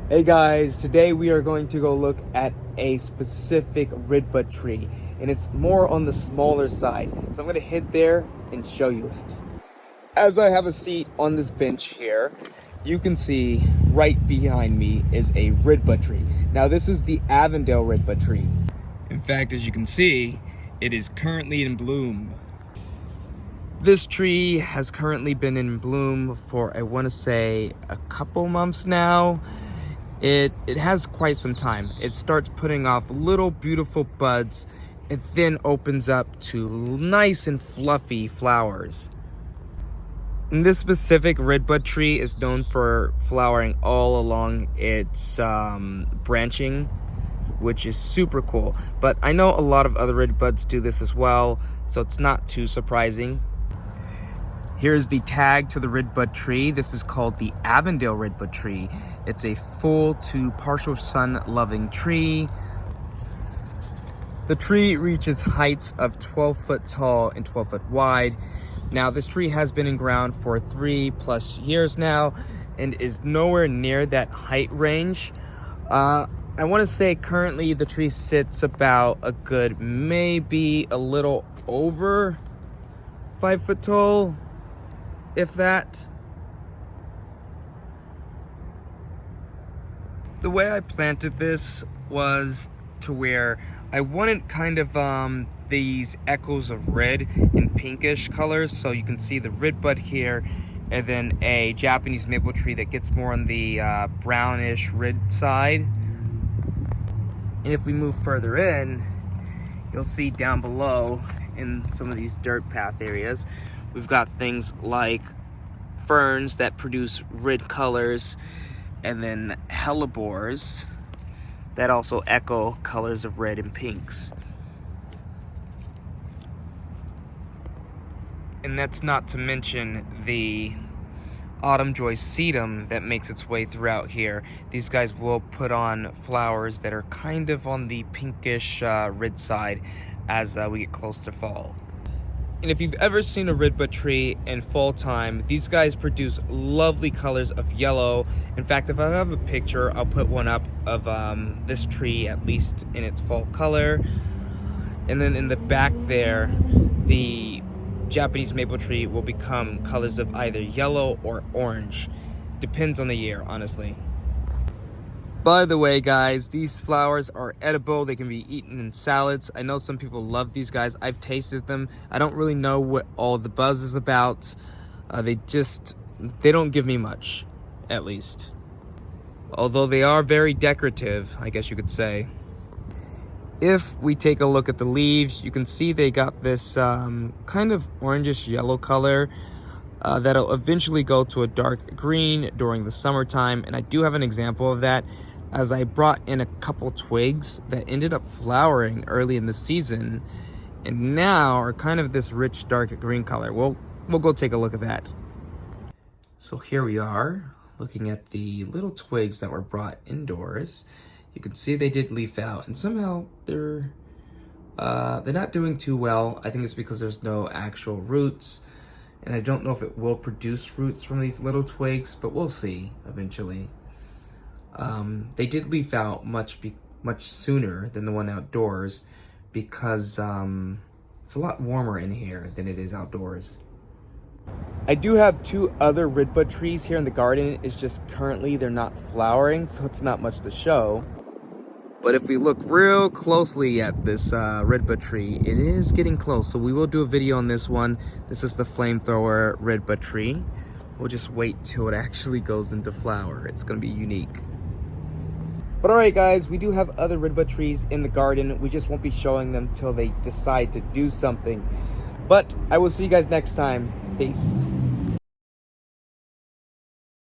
Hey guys, today we are going to go look at a specific redbud tree, and it's more on the smaller side. So I'm going to head there and show you it. As I have a seat on this bench here, you can see right behind me is a redbud tree. Now this is the Avondale redbud tree. In fact, as you can see, it is currently in bloom. This tree has currently been in bloom for, I want to say, a couple months now. It has quite some time. It starts putting off little beautiful buds. It then opens up to nice and fluffy flowers. And this specific redbud tree is known for flowering all along its branching, which is super cool. But I know a lot of other redbuds do this as well, so it's not too surprising. Here's the tag to the redbud tree. This is called the Avondale redbud tree. It's a full to partial sun loving tree. The tree reaches heights of 12 foot tall and 12 foot wide. Now this tree has been in ground for 3+ years now and is nowhere near that height range. I want to say currently the tree sits about a good, maybe a little over 5 foot tall, if that. The way I planted this was to where I wanted kind of these echoes of red and pinkish colors. So you can see the redbud here, and then a Japanese maple tree that gets more on the brownish red side. And if we move further in, you'll see down below in some of these dirt path areas, we've got things like ferns that produce red colors, and then hellebores that also echo colors of red and pinks. And that's not to mention the autumn joy sedum that makes its way throughout here. These guys will put on flowers that are kind of on the pinkish red side as we get close to fall. And if you've ever seen a redbud tree in fall time, these guys produce lovely colors of yellow. In fact, if I have a picture, I'll put one up of this tree, at least in its fall color. And then in the back there, the Japanese maple tree will become colors of either yellow or orange. Depends on the year, honestly. By the way, guys, these flowers are edible. They can be eaten in salads. I know some people love these guys. I've tasted them. I don't really know what all the buzz is about. They don't give me much, at least. Although they are very decorative, I guess you could say. If we take a look at the leaves, you can see they got this kind of orangish yellow color that'll eventually go to a dark green during the summertime. And I do have an example of that, as I brought in a couple twigs that ended up flowering early in the season and now are kind of this rich dark green color. We'll go take a look at that. So here we are looking at the little twigs that were brought indoors. You can see they did leaf out, and somehow they're not doing too well. I think it's because there's no actual roots, and I don't know if it will produce roots from these little twigs, but we'll see eventually. They did leaf out much sooner than the one outdoors because it's a lot warmer in here than it is outdoors. I do have 2 other redbud trees here in the garden. It's just currently they're not flowering, so it's not much to show. But if we look real closely at this redbud tree, it is getting close. So we will do a video on this one. This is the flamethrower redbud tree. We'll just wait till it actually goes into flower. It's gonna be unique. But alright guys, we do have other redbud trees in the garden. We just won't be showing them till they decide to do something. But I will see you guys next time. Peace.